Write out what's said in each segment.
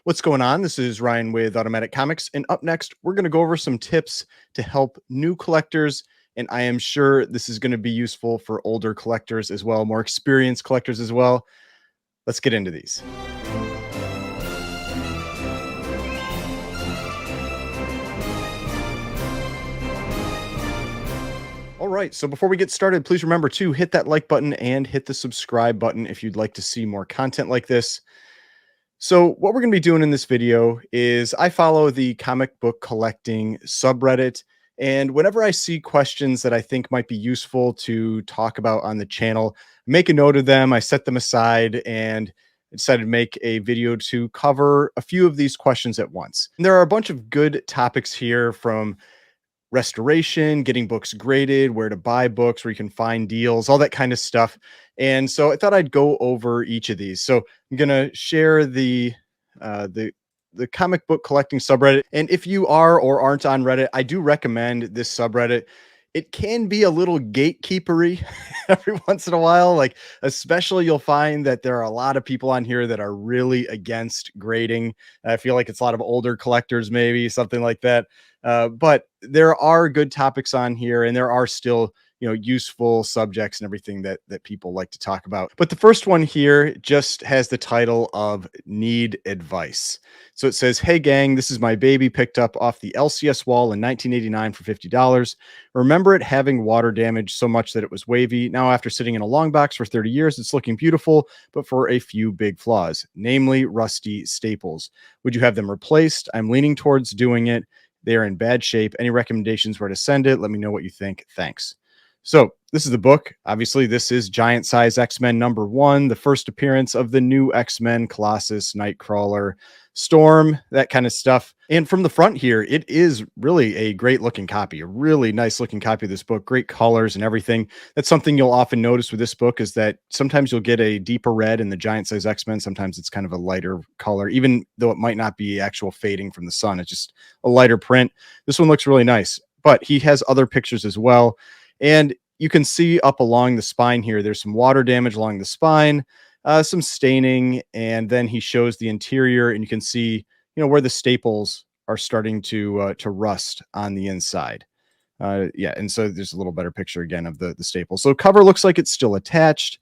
What's going on? This is Ryan with Automatic Comics, and up next, we're going to go over some tips to help new collectors. And I am sure this is going to be useful for older collectors as well, more experienced collectors as well. Let's get into these. All right, so before we get started, please remember to hit that like button and hit the subscribe button if you'd like to see more content like this. So what we're going to be doing in this video is I follow the comic book collecting subreddit. And whenever I see questions that I think might be useful to talk about on the channel, make a note of them. I set them aside and decided to make a video to cover a few of these questions at once. And there are a bunch of good topics here, from restoration, getting books graded, where to buy books, where you can find deals, all that kind of stuff. And so I thought I'd go over each of these. So I'm gonna share uh, the the comic book collecting subreddit. And if you are or aren't on Reddit, I do recommend this subreddit. It can be a little gatekeepery every once in a while. Like, especially you'll find that there are a lot of people on here that are really against grading. I feel like it's a lot of older collectors, maybe something like that. But there are good topics on here, and there are still useful subjects and everything that people like to talk about. But the first one here just has the title of "Need Advice." So it says, "Hey gang, this is my baby picked up off the LCS wall in 1989 for $50. Remember it having water damage so much that it was wavy. Now, after sitting in a long box for 30 years, it's looking beautiful, but for a few big flaws, namely rusty staples. Would you have them replaced? I'm leaning towards doing it. They are in bad shape. Any recommendations where to send it? Let me know what you think. Thanks." So this is the book. Obviously, this is Giant Size X-Men #1, the first appearance of the new X-Men, Colossus, Nightcrawler, Storm, that kind of stuff. And from the front here, it is really a great looking copy, a really nice looking copy of this book, great colors and everything. That's something you'll often notice with this book, is that sometimes you'll get a deeper red in the Giant Size X-Men. Sometimes it's kind of a lighter color, even though it might not be actual fading from the sun. It's just a lighter print. This one looks really nice, but he has other pictures as well. And you can see up along the spine here, there's some water damage along the spine, some staining, and then he shows the interior, and you can see, where the staples are starting to rust on the inside. Yeah, and so there's a little better picture again of the staples. So cover looks like it's still attached,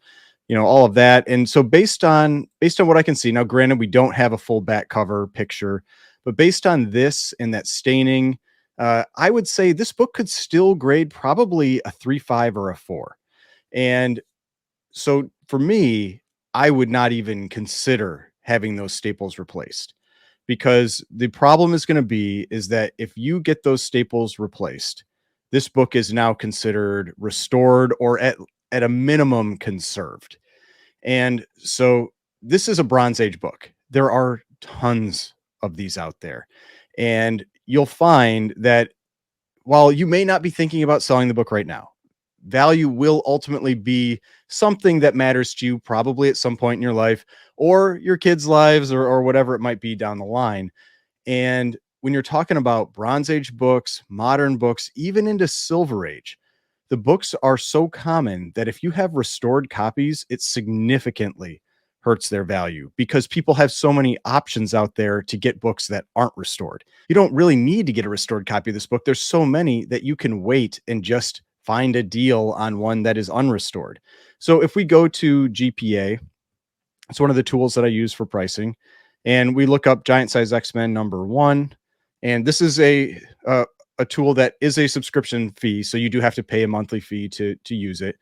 all of that. And so based on what I can see now, granted, we don't have a full back cover picture, but based on this and that staining, I would say this book could still grade probably a 3.5 or a 4. And so for me, I would not even consider having those staples replaced, because the problem is going to be is that if you get those staples replaced, this book is now considered restored, or at a minimum conserved. And so this is a Bronze Age book. There are tons of these out there. And you'll find that while you may not be thinking about selling the book right now, value will ultimately be something that matters to you, probably at some point in your life or your kids' lives, or whatever it might be down the line. And when you're talking about Bronze Age books, modern books, even into Silver Age, the books are so common that if you have restored copies, it significantly hurts their value, because people have so many options out there to get books that aren't restored. You don't really need to get a restored copy of this book. There's so many that you can wait and just find a deal on one that is unrestored. So if we go to GPA, it's one of the tools that I use for pricing, and we look up Giant Size X-Men #1, and this is a tool that is a subscription fee, so you do have to pay a monthly fee to use it.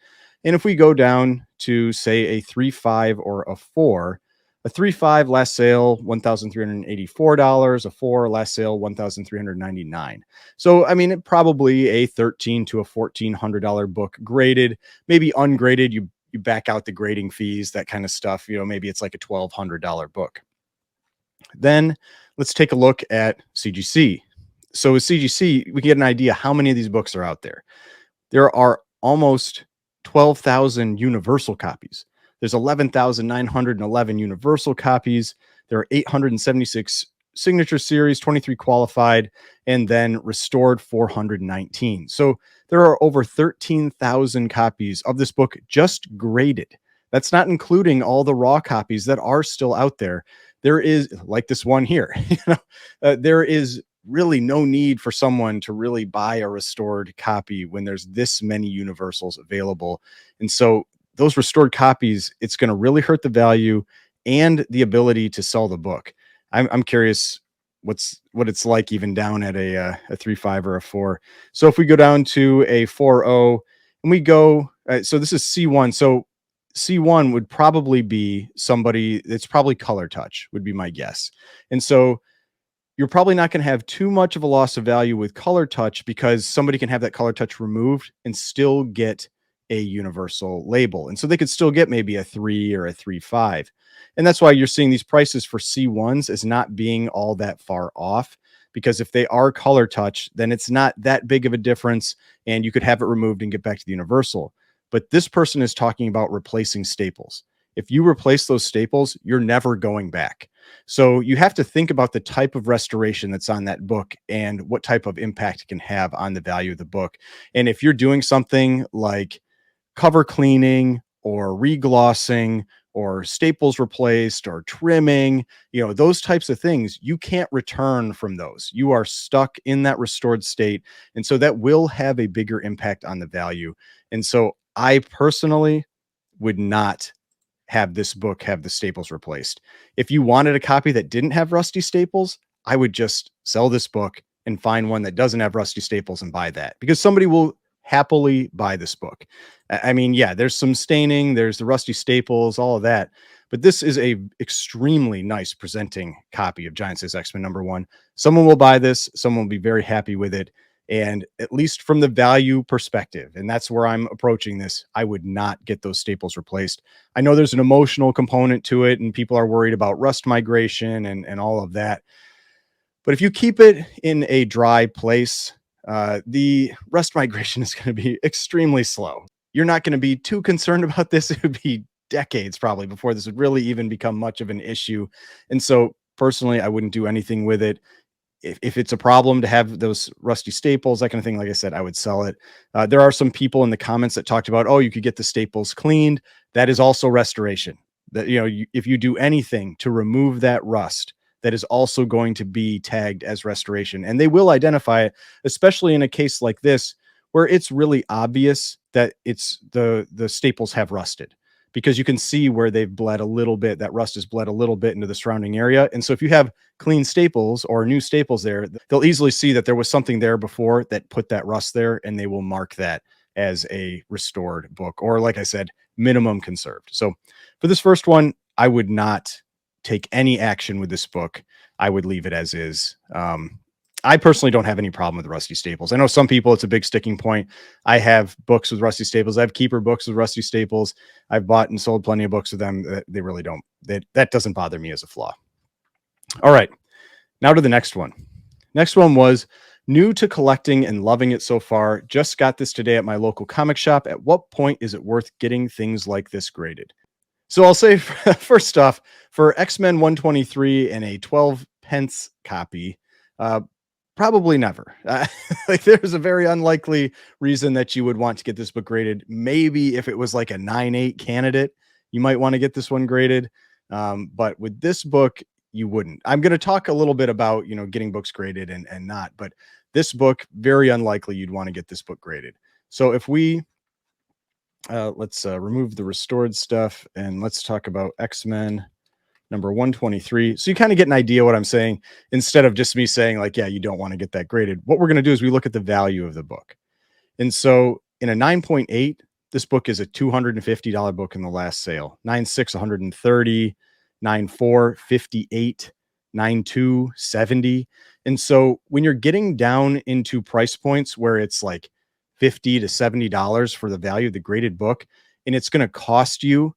And if we go down to, say, a 3.5 or a 4, a 3.5 last sale $1,384, a 4 last sale $1,399. So I mean, it probably a $1,300 to a $1,400 book graded, maybe ungraded. You back out the grading fees, that kind of stuff. Maybe it's like a $1,200 book. Then let's take a look at CGC. So with CGC, we can get an idea how many of these books are out there. There are almost 12,000 universal copies. There's 11,911 universal copies. There are 876 signature series, 23 qualified, and then restored 419. So there are over 13,000 copies of this book just graded. That's not including all the raw copies that are still out there there is like this one here, there is really no need for someone to really buy a restored copy when there's this many universals available. And so those restored copies, it's going to really hurt the value and the ability to sell the book. I'm curious what it's like even down at a 3.5 or a 4. So if we go down to a 4.0 and we go, so this is C1. So C1 would probably be somebody that's probably color touch would be my guess. And so you're probably not going to have too much of a loss of value with color touch because somebody can have that color touch removed and still get a universal label. And so they could still get maybe a 3 or a 3.5. And that's why you're seeing these prices for C1s as not being all that far off, because if they are color touch, then it's not that big of a difference and you could have it removed and get back to the universal. But this person is talking about replacing staples. If you replace those staples, you're never going back. So you have to think about the type of restoration that's on that book and what type of impact it can have on the value of the book. And if you're doing something like cover cleaning or reglossing or staples replaced or trimming, those types of things, you can't return from those. You are stuck in that restored state. And so that will have a bigger impact on the value. And so I personally would not have this book have the staples replaced. If you wanted a copy that didn't have rusty staples, I would just sell this book and find one that doesn't have rusty staples and buy that, because somebody will happily buy this book. I mean, yeah, there's some staining, there's the rusty staples, all of that, but this is a extremely nice presenting copy of Giant Size X-Men #1. Someone will buy this, someone will be very happy with it. And at least from the value perspective, and that's where I'm approaching this, I would not get those staples replaced. I know there's an emotional component to it, and people are worried about rust migration and all of that. But if you keep it in a dry place, the rust migration is going to be extremely slow. You're not going to be too concerned about this. It would be decades probably before this would really even become much of an issue. And so personally, I wouldn't do anything with it. If it's a problem to have those rusty staples, that kind of thing, like I said, I would sell it. There are some people in the comments that talked about, oh, you could get the staples cleaned. That is also restoration. That, if you do anything to remove that rust, that is also going to be tagged as restoration. And they will identify it, especially in a case like this, where it's really obvious that it's the staples have rusted, because you can see where they've bled a little bit, that rust has bled a little bit into the surrounding area. And so if you have clean staples or new staples there, they'll easily see that there was something there before that put that rust there, and they will mark that as a restored book, or like I said, minimum conserved. So for this first one, I would not take any action with this book. I would leave it as is. I personally don't have any problem with rusty staples. I know some people, it's a big sticking point. I have books with rusty staples. I have keeper books with rusty staples. I've bought and sold plenty of books with them. They really don't. That doesn't bother me as a flaw. All right, now to the next one. Next one was new to collecting and loving it so far. Just got this today at my local comic shop. At what point is it worth getting things like this graded? So I'll say first off, for X-Men 123 and a 12 pence copy, probably never. Like, there's a very unlikely reason that you would want to get this book graded. Maybe if it was like a 9.8 candidate, you might want to get this one graded. But with this book, you wouldn't. I'm going to talk a little bit about, getting books graded and not, but this book, very unlikely you'd want to get this book graded. So if we, let's remove the restored stuff and let's talk about X-Men number 123. So you kind of get an idea what I'm saying, instead of just me saying like, yeah, you don't want to get that graded. What we're going to do is we look at the value of the book. And so in a 9.8, this book is a $250 book in the last sale. 9.6, 130, 9.4, 58, 9.2, 70. And so when you're getting down into price points where it's like $50 to $70 for the value of the graded book, and it's going to cost you,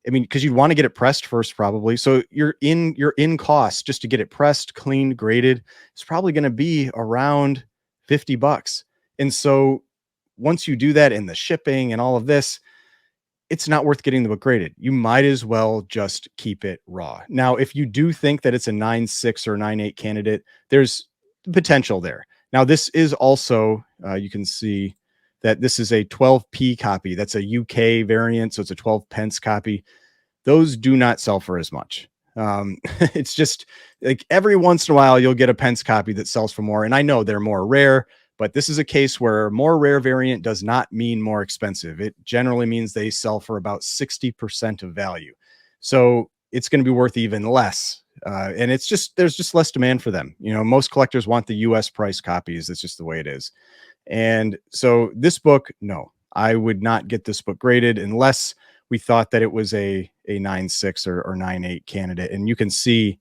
I mean, because you'd want to get it pressed first, probably. So you're in cost just to get it pressed, cleaned, graded. It's probably going to be around $50. And so once you do that, and the shipping and all of this, it's not worth getting the book graded. You might as well just keep it raw. Now, if you do think that it's a 9.6 or 9.8 candidate, there's potential there. Now, this is also, you can see that this is a 12p copy. That's a UK variant, so it's a 12 pence copy. Those do not sell for as much. It's just like every once in a while you'll get a Pence copy that sells for more. And I know they're more rare, but this is a case where more rare variant does not mean more expensive. It generally means they sell for about 60% of value. So it's going to be worth even less. And it's just, there's just less demand for them. You know, most collectors want the US price copies. That's just the way it is. And so this book, no, I would not get this book graded unless we thought that it was a 9.6 or 9.8 candidate. And you can see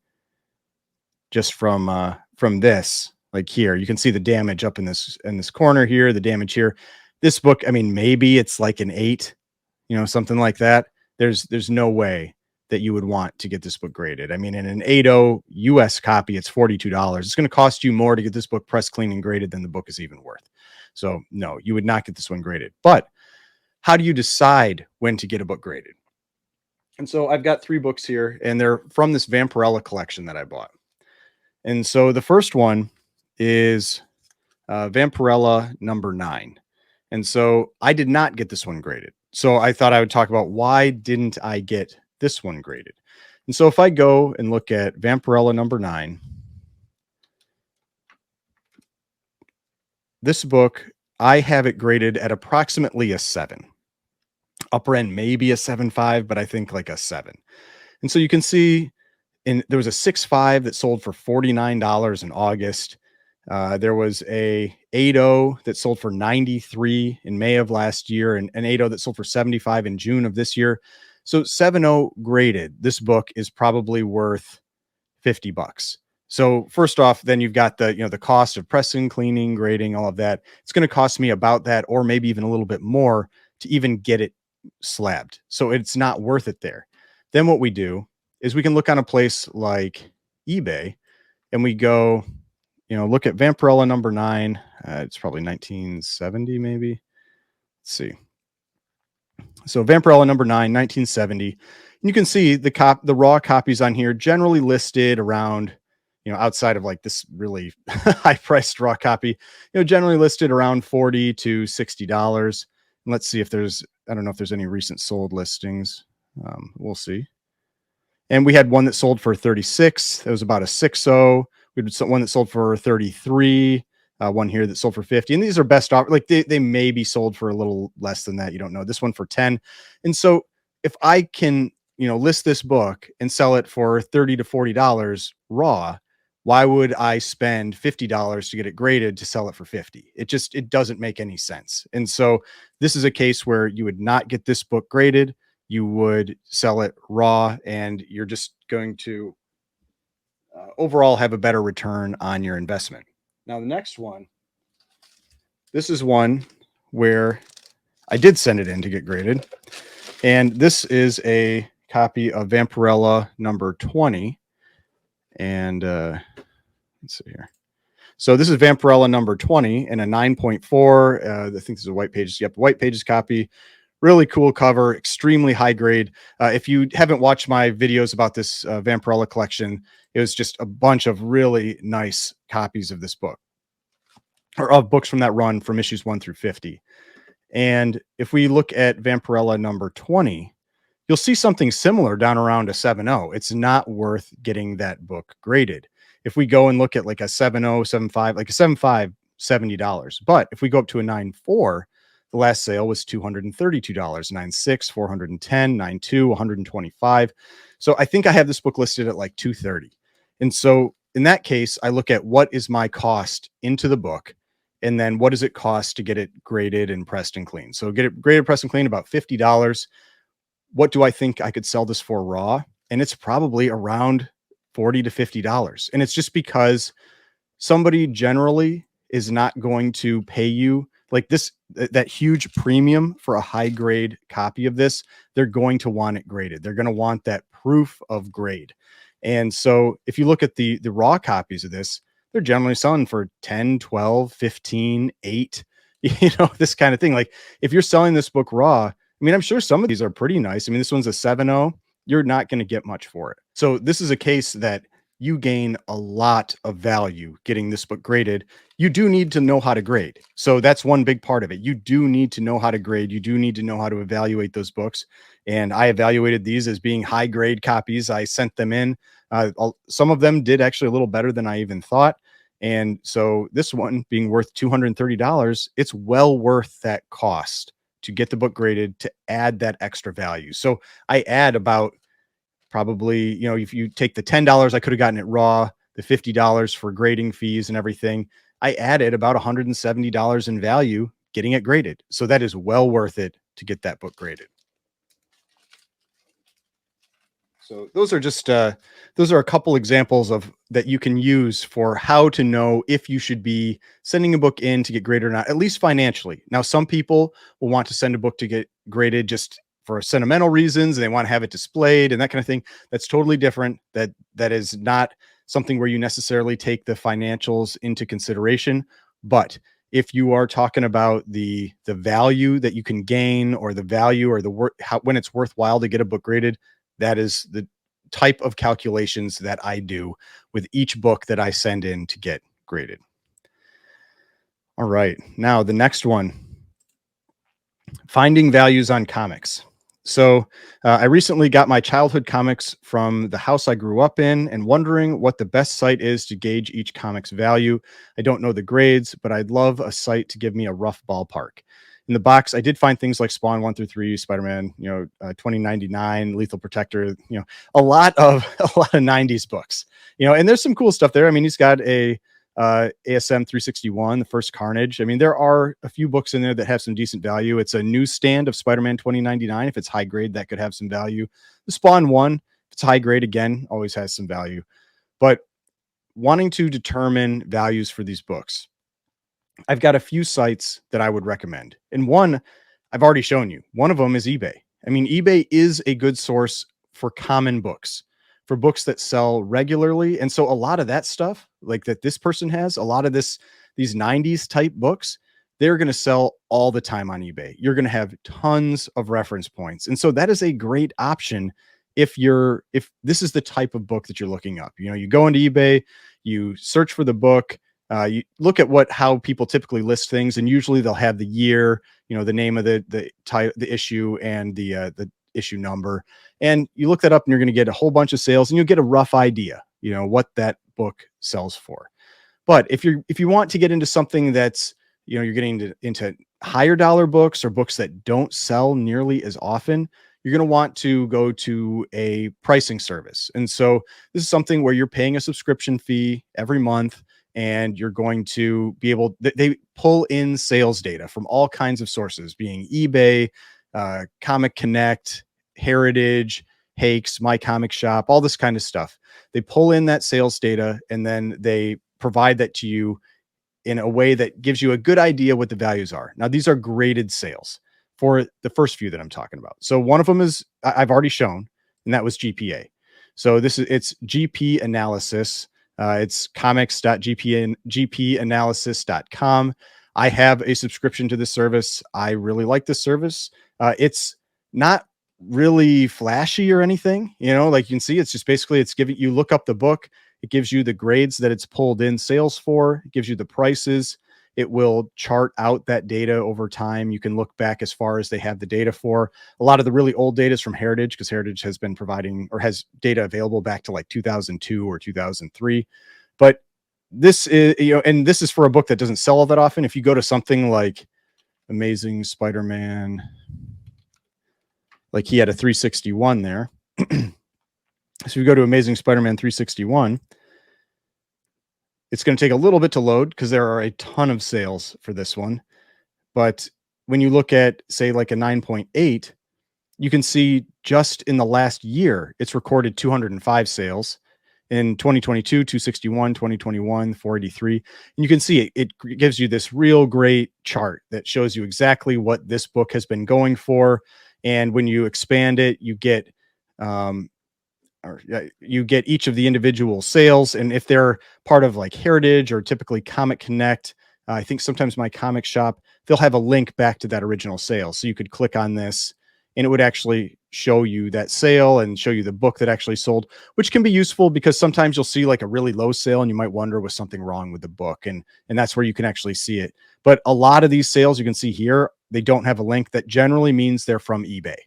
just from this, like here, you can see the damage up in this corner here, the damage here. This book, I mean, maybe it's like an 8, you know, something like that. There's no way that you would want to get this book graded. I mean, in an 8.0 US copy, it's $42. It's going to cost you more to get this book press clean and graded than the book is even worth. So no, you would not get this one graded. But how do you decide when to get a book graded? And so I've got 3 books here, and they're from this Vampirella collection that I bought. And so the first one is Vampirella number 9. And so I did not get this one graded. So I thought I would talk about why didn't I get this one graded. And so if I go and look at Vampirella number 9, this book, I have it graded at approximately a 7. Upper end maybe a 7.5, but I think like a 7. And so you can see there was a 6.5 that sold for $49 in August. There was a 8.0 that sold for 93 in May of last year, and an 8.0 that sold for 75 in June of this year. So 7.0 graded, this book is probably worth $50. So first off, then you've got the, you know, the cost of pressing, cleaning, grading, all of that. It's going to cost me about that, or maybe even a little bit more to even get it slabbed. So it's not worth it there. Then what we do is we can look on a place like eBay and we go, you know, look at Vampirella number 9. It's probably 1970, maybe. Let's see. So Vampirella number 9, 1970. And you can see the raw copies on here generally listed around, you know, outside of like this really high priced raw copy, you know, generally listed around $40 to $60. And let's see if there's, I don't know if there's any recent sold listings. We'll see. And we had one that sold for 36. It was about a 6.0. We had one that sold for 33. One here that sold for 50. And these are best offer. Like they may be sold for a little less than that. You don't know. This one for 10. And so if I can, you know, list this book and sell it for $30 to $40 raw, why would I spend $50 to get it graded to sell it for 50? It doesn't make any sense. And so this is a case where you would not get this book graded. You would sell it raw, and you're just going to overall have a better return on your investment. Now, the next one, this is one where I did send it in to get graded. And this is a copy of Vampirella number 20. And let's see here. So this is Vampirella number 20 and a 9.4. I think this is a White Pages. Yep, White Pages copy. Really cool cover, extremely high grade. If you haven't watched my videos about this Vampirella collection, it was just a bunch of really nice copies of this book, or of books from that run from issues 1 through 50. And if we look at Vampirella number 20, you'll see something similar down around a 7.0. It's not worth getting that book graded. If we go and look at like a 7.0, 7.5, like a 7.5, $70. But if we go up to a 9.4, the last sale was $232, 9.6, 410, 9.2, 125. So I think I have this book listed at like 230. And so in that case, I look at what is my cost into the book, and then what does it cost to get it graded and pressed and clean. So get it graded, pressed and clean, about $50. What do I think I could sell this for raw? And it's probably around $40 to $50. And it's just because somebody generally is not going to pay you like this, that huge premium for a high grade copy of this. They're going to want it graded. They're going to want that proof of grade. And so if you look at the raw copies of this, they're generally selling for 10, 12, 15, 8, you know, this kind of thing. Like if you're selling this book raw, I mean, I'm sure some of these are pretty nice. I mean, this one's a 7.0. You're not going to get much for it. So this is a case that you gain a lot of value getting this book graded. You do need to know how to grade. So that's one big part of it. You do need to know how to grade. You do need to know how to evaluate those books. And I evaluated these as being high grade copies. I sent them in. Some of them did actually a little better than I even thought. And so this one being worth $230, it's well worth that cost to get the book graded to add that extra value. So I add about probably, if you take the $10 I could have gotten it raw, the $50 for grading fees and everything, I added about $170 in value getting it graded. So that is well worth it to get that book graded. So those are a couple examples of that you can use for how to know if you should be sending a book in to get graded or not, at least financially. Now, some people will want to send a book to get graded just for sentimental reasons, and they want to have it displayed and that kind of thing. That's totally different. That is not something where you necessarily take the financials into consideration. But if you are talking about the value that you can gain, or the value or the work, when it's worthwhile to get a book graded, that is the type of calculations that I do with each book that I send in to get graded. All right. Now, the next one, finding values on comics. So I recently got my childhood comics from the house I grew up in and wondering what the best site is to gauge each comic's value. I don't know the grades, but I'd love a site to give me a rough ballpark. In the box, I did find things like Spawn 1 through 3, Spider-Man, 2099, Lethal Protector, a lot of a lot of 90s books. And there's some cool stuff there. I mean, he's got a ASM 361, the first Carnage. I mean, there are a few books in there that have some decent value. It's a newsstand of Spider-Man 2099. If it's high grade, that could have some value. The Spawn one, if it's high grade, again, always has some value. But wanting to determine values for these books, I've got a few sites that I would recommend. And one I've already shown you. One of them is eBay. I mean, eBay is a good source for common books, for books that sell regularly. And so a lot of that stuff, like that this person has, a lot of these 90s type books, they're going to sell all the time on eBay. You're going to have tons of reference points. And so that is a great option if this is the type of book that you're looking up. You go into eBay, you search for the book, you look at how people typically list things, and usually they'll have the year, the name of the issue, and the issue number, and you look that up, and you're going to get a whole bunch of sales, and you'll get a rough idea, what that book sells for. But if you want to get into something that's, you're getting into higher dollar books, or books that don't sell nearly as often, you're going to want to go to a pricing service. And so this is something where you're paying a subscription fee every month, and you're going to be able, they pull in sales data from all kinds of sources, being eBay, Comic Connect, Heritage, Hakes, My Comic Shop, all this kind of stuff. They pull in that sales data, and then they provide that to you in a way that gives you a good idea what the values are. Now, these are graded sales for the first few that I'm talking about. So one of them is I've already shown, and that was GPA. So it's GP analysis. It's comics.gpanalysis.com. I have a subscription to this service. I really like this service. It's not really flashy or anything, like you can see, it's just basically, it's giving you, look up the book. It gives you the grades that it's pulled in sales for. It gives you the prices. It will chart out that data over time. You can look back as far as they have the data for. A lot of the really old data is from Heritage, because Heritage has been providing, or has data available back to like 2002 or 2003. But this is, and this is for a book that doesn't sell all that often. If you go to something like Amazing Spider-Man, like he had a 361 there. So we go to Amazing Spider-Man 361. It's going to take a little bit to load because there are a ton of sales for this one. But when you look at, say, like a 9.8, you can see just in the last year, it's recorded 205 sales. In 2022, 261, 2021, 483. And you can see it gives you this real great chart that shows you exactly what this book has been going for. And when you expand it, you get each of the individual sales. And if they're part of like Heritage or typically Comic Connect, I think sometimes My Comic Shop, they'll have a link back to that original sale. So you could click on this, and it would actually show you that sale and show you the book that actually sold, which can be useful because sometimes you'll see like a really low sale and you might wonder was something wrong with the book, and that's where you can actually see it. But a lot of these sales you can see here, they don't have a link. That generally means they're from eBay.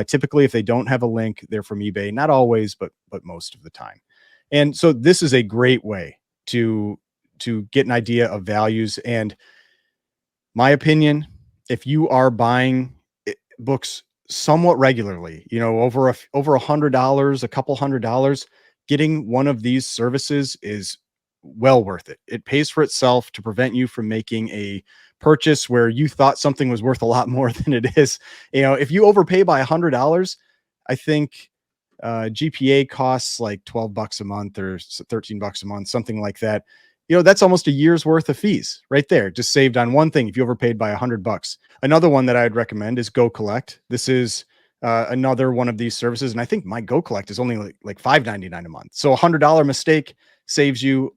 Typically, if they don't have a link, they're from eBay. Not always, but most of the time. And so this is a great way to get an idea of values. And my opinion, if you are buying books somewhat regularly, over $100, a couple $100, getting one of these services is well worth it. It pays for itself to prevent you from making a purchase where you thought something was worth a lot more than it is. If you overpay by $100, I think GPA costs like 12 bucks a month or 13 bucks a month, something like that. That's almost a year's worth of fees right there, just saved on one thing if you overpaid by $100. Another one that I'd recommend is Go Collect. This is another one of these services, and I think my Go Collect is only like $5.99 a month. So $100 mistake saves you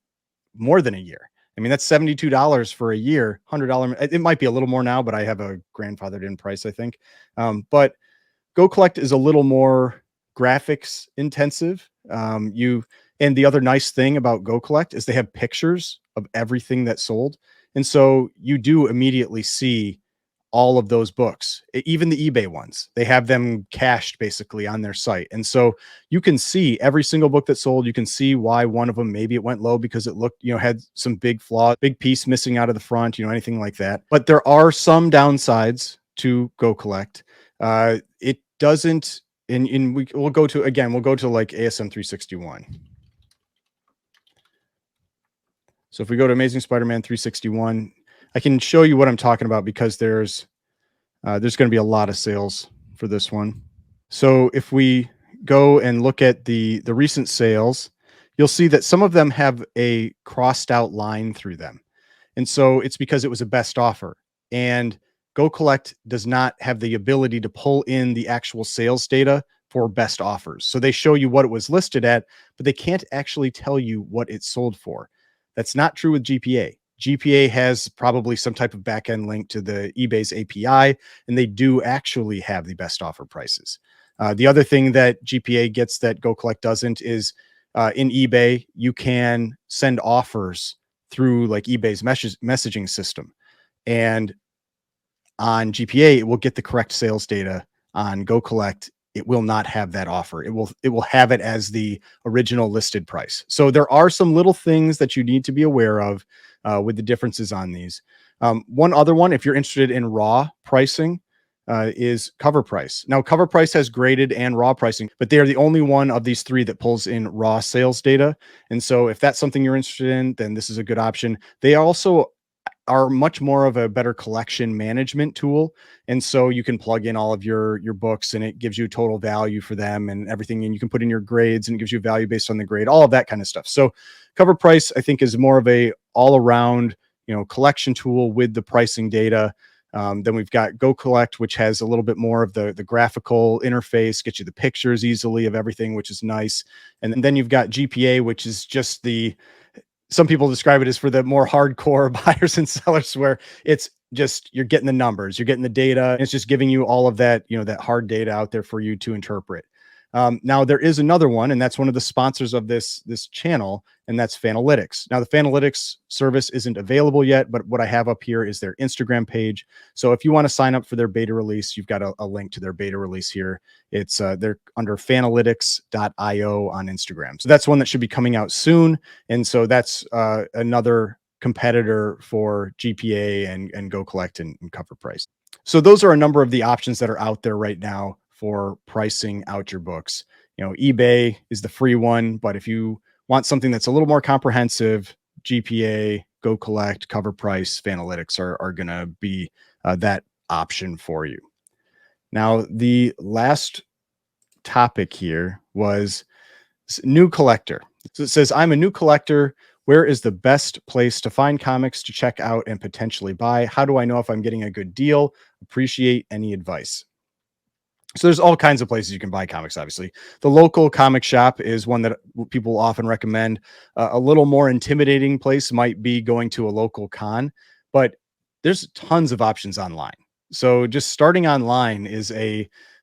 more than a year. I mean, that's $72 for a year. $100. It might be a little more now, but I have a grandfathered in price, I think. But Go Collect is a little more graphics intensive. And the other nice thing about Go Collect is they have pictures of everything that sold. And so you do immediately see all of those books, even the eBay ones. They have them cached basically on their site. And so you can see every single book that sold. You can see why one of them, maybe it went low because it looked, had some big flaw, big piece missing out of the front, anything like that. But there are some downsides to Go Collect. It doesn't, and we'll go to like ASM 361. So if we go to Amazing Spider-Man 361, I can show you what I'm talking about because there's going to be a lot of sales for this one. So if we go and look at the recent sales, you'll see that some of them have a crossed out line through them. And so it's because it was a best offer. And Go Collect does not have the ability to pull in the actual sales data for best offers. So they show you what it was listed at, but they can't actually tell you what it sold for. That's not true with GPA. GPA has probably some type of backend link to the eBay's API, and they do actually have the best offer prices. The other thing that GPA gets that Go Collect doesn't is in eBay, you can send offers through like eBay's messaging system. And on GPA, it will get the correct sales data. On Go Collect, it will not have that offer. It will have it as the original listed price. So there are some little things that you need to be aware of with the differences on these. One other one, if you're interested in raw pricing, is Cover Price. Now, Cover Price has graded and raw pricing, but they are the only one of these three that pulls in raw sales data. And so if that's something you're interested in, then this is a good option. They also are much more of a better collection management tool. And so you can plug in all of your books and it gives you total value for them and everything. And you can put in your grades and it gives you value based on the grade, all of that kind of stuff. So Cover Price, I think, is more of a all around, collection tool with the pricing data. Then we've got Go Collect, which has a little bit more of the graphical interface, gets you the pictures easily of everything, which is nice. And then you've got GPA, which is just some people describe it as for the more hardcore buyers and sellers, where it's just, you're getting the numbers, you're getting the data, and it's just giving you all of that, that hard data out there for you to interpret. Now there is another one, and that's one of the sponsors of this channel, and that's Fanalytics. Now the Fanalytics service isn't available yet, but what I have up here is their Instagram page. So if you want to sign up for their beta release, you've got a link to their beta release here. It's they're under fanalytics.io on Instagram. So that's one that should be coming out soon. And so that's another competitor for GPA and Go Collect and Cover Price. So those are a number of the options that are out there right now for pricing out your books. eBay is the free one, but if you want something that's a little more comprehensive, GPA, Go Collect, Cover Price, Fanalytics are going to be that option for you. Now, the last topic here was new collector. So it says, I'm a new collector. Where is the best place to find comics to check out and potentially buy? How do I know if I'm getting a good deal? Appreciate any advice. So there's all kinds of places you can buy comics. Obviously, the local comic shop is one that people often recommend. A little more intimidating place might be going to a local con, but there's tons of options online. So just starting online is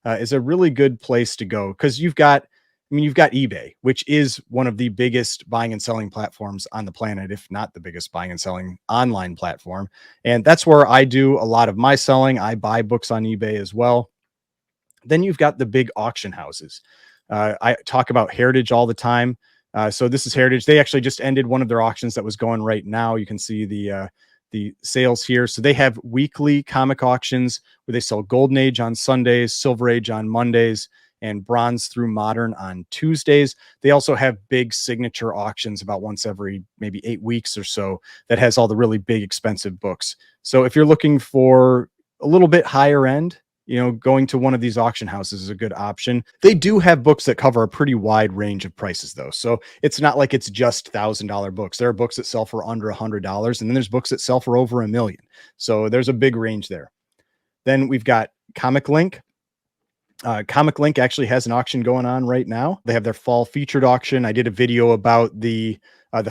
is a really good place to go because you've got eBay, which is one of the biggest buying and selling platforms on the planet, if not the biggest buying and selling online platform. And that's where I do a lot of my selling. I buy books on eBay as well. Then you've got the big auction houses. I talk about Heritage all the time. So this is Heritage. They actually just ended one of their auctions that was going right now. You can see the sales here. So they have weekly comic auctions where they sell Golden Age on Sundays, Silver Age on Mondays, and Bronze through Modern on Tuesdays. They also have big signature auctions about once every maybe 8 weeks or so that has all the really big expensive books. So if you're looking for a little bit higher end, going to one of these auction houses is a good option. They do have books that cover a pretty wide range of prices, though. So it's not like it's just $1,000 books. There are books that sell for under $100, and then there's books that sell for over $1 million. So there's a big range there. Then we've got Comic Link. Comic Link actually has an auction going on right now. They have their fall featured auction. I did a video about the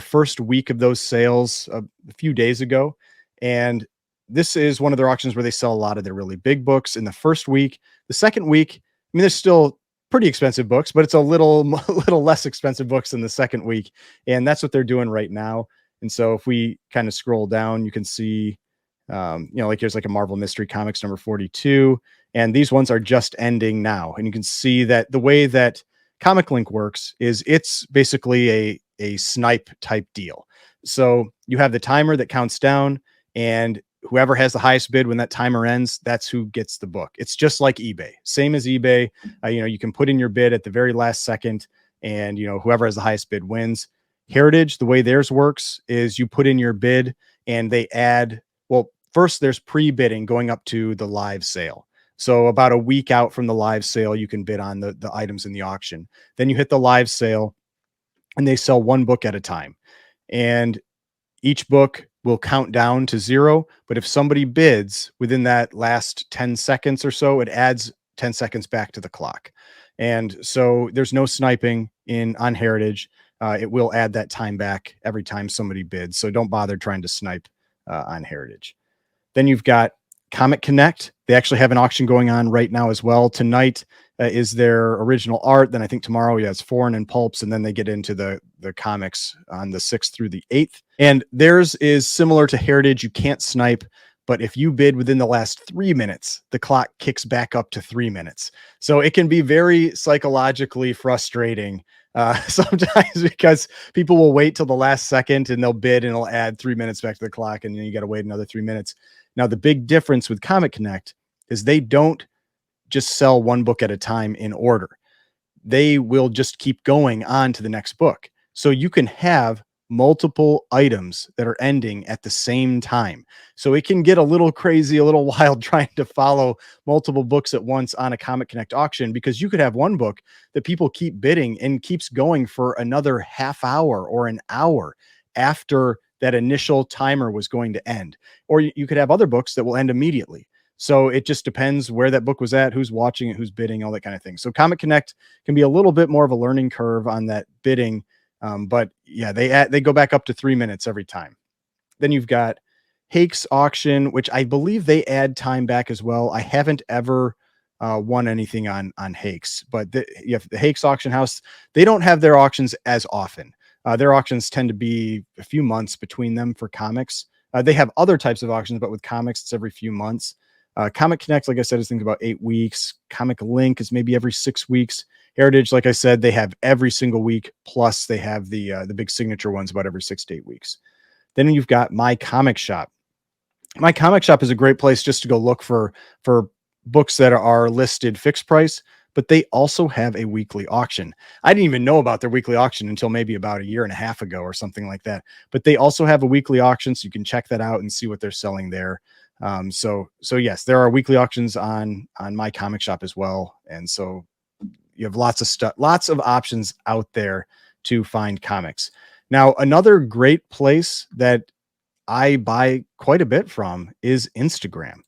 first week of those sales a few days ago, and this is one of their auctions where they sell a lot of their really big books in the first week. The second week, I mean, there's still pretty expensive books, but it's a little a little less expensive books in the second week, and that's what they're doing right now. And so if we kind of scroll down, you can see, like here's like a Marvel Mystery Comics number 42. And these ones are just ending now. And you can see that the way that Comic Link works is it's basically a snipe type deal. So you have the timer that counts down, and whoever has the highest bid when that timer ends, that's who gets the book. It's just like eBay, same as eBay. You can put in your bid at the very last second, and whoever has the highest bid wins. Heritage, the way theirs works is you put in your bid, and they add. Well, first there's pre-bidding going up to the live sale. So about a week out from the live sale, you can bid on the items in the auction. Then you hit the live sale, and they sell one book at a time. And each book will count down to 0. But if somebody bids within that last 10 seconds or so, it adds 10 seconds back to the clock. And so there's no sniping on Heritage. It will add that time back every time somebody bids. So don't bother trying to snipe on Heritage. Then you've got Comic Connect. They actually have an auction going on right now as well. Tonight is their original art. Then I think tomorrow, it's foreign and pulps, and then they get into the comics on the 6th through the 8th. And theirs is similar to Heritage. You can't snipe, but if you bid within the last 3 minutes, the clock kicks back up to 3 minutes. So it can be very psychologically frustrating sometimes because people will wait till the last second and they'll bid and it'll add 3 minutes back to the clock, and then you got to wait another 3 minutes. Now, the big difference with Comic Connect is they don't just sell one book at a time in order. They will just keep going on to the next book. So you can have multiple items that are ending at the same time. So it can get a little crazy, a little wild trying to follow multiple books at once on a Comic Connect auction, because you could have one book that people keep bidding and keeps going for another half hour or an hour after that initial timer was going to end. Or you could have other books that will end immediately. So it just depends where that book was at, who's watching it, who's bidding, all that kind of thing. So Comic Connect can be a little bit more of a learning curve on that bidding. But yeah, they go back up to 3 minutes every time. Then you've got Hake's auction, which I believe they add time back as well. I haven't ever won anything on Hake's, but the Hake's auction house, they don't have their auctions as often. Their auctions tend to be a few months between them for comics. They have other types of auctions, but with comics, it's every few months. Comic Connect, like I said, is think about 8 weeks. Comic Link is maybe every 6 weeks. Heritage, like I said, they have every single week. Plus, they have the big signature ones about every 6 to 8 weeks. Then you've got My Comic Shop. My Comic Shop is a great place just to go look for books that are listed fixed price, but they also have a weekly auction. I didn't even know about their weekly auction until maybe about a year and a half ago or something like that. But they also have a weekly auction, so you can check that out and see what they're selling there. So yes, there are weekly auctions on My Comic Shop as well. And so you have lots of stuff, lots of options out there to find comics. Now, another great place that I buy quite a bit from is Instagram.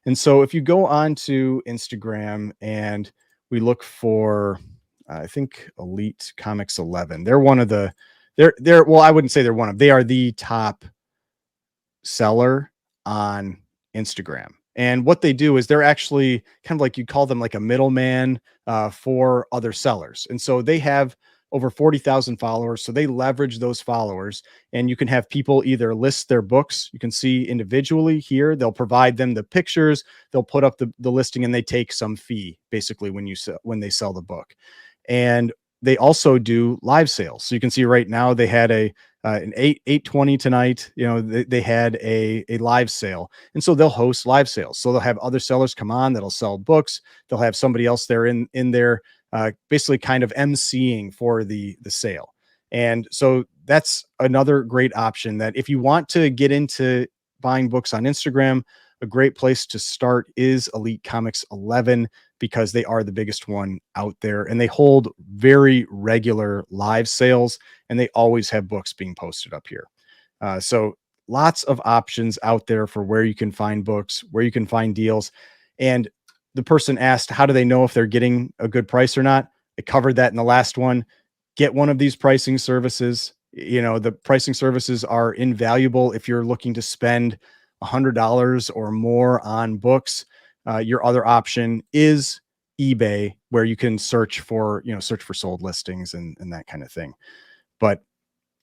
And so if you go on to Instagram and we look for, I think Elite Comics 11, they're one of the, well, I wouldn't say they're one of, they are the top seller on Instagram. And what they do is they're actually kind of like, you call them like a middleman for other sellers. And so they have over 40,000 followers. So they leverage those followers, and you can have people either list their books. You can see individually here, they'll provide them the pictures, they'll put up the listing, and they take some fee basically when they sell the book. And they also do live sales. So you can see right now they had an 820 tonight. You know, they had a live sale, and so they'll host live sales. So they'll have other sellers come on that'll sell books. They'll have somebody else there in there, basically kind of emceeing for the sale. And so that's another great option, that if you want to get into buying books on Instagram, a great place to start is Elite Comics 11, because they are the biggest one out there, and they hold very regular live sales, and they always have books being posted up here. So lots of options out there for where you can find books, where you can find deals. And the person asked, how do they know if they're getting a good price or not? I covered that in the last one. Get one of these pricing services. You know, the pricing services are invaluable if you're looking to spend $100 or more on books. Your other option is eBay, where you can search for sold listings and that kind of thing. But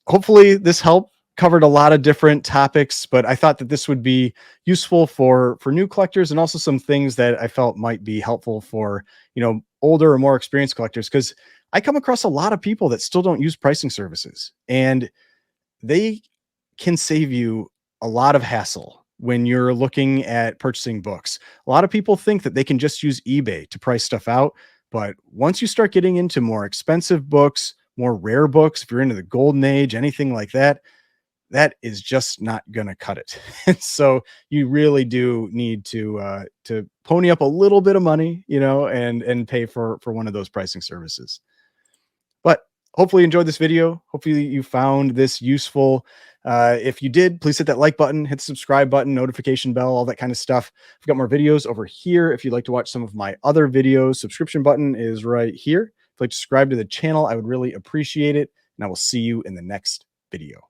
hopefully this helped. Covered a lot of different topics, but I thought that this would be useful for new collectors, and also some things that I felt might be helpful for, older or more experienced collectors, because I come across a lot of people that still don't use pricing services, and they can save you a lot of hassle when you're looking at purchasing books. A lot of people think that they can just use eBay to price stuff out, but once you start getting into more expensive books, more rare books, if you're into the golden age, anything like that, that is just not going to cut it. And so you really do need to pony up a little bit of money, and pay for one of those pricing services. But hopefully you enjoyed this video. Hopefully you found this useful. If you did, please hit that like button, hit the subscribe button, notification bell, all that kind of stuff. I've got more videos over here. If you'd like to watch some of my other videos, subscription button is right here. If you'd like to subscribe to the channel, I would really appreciate it. And I will see you in the next video.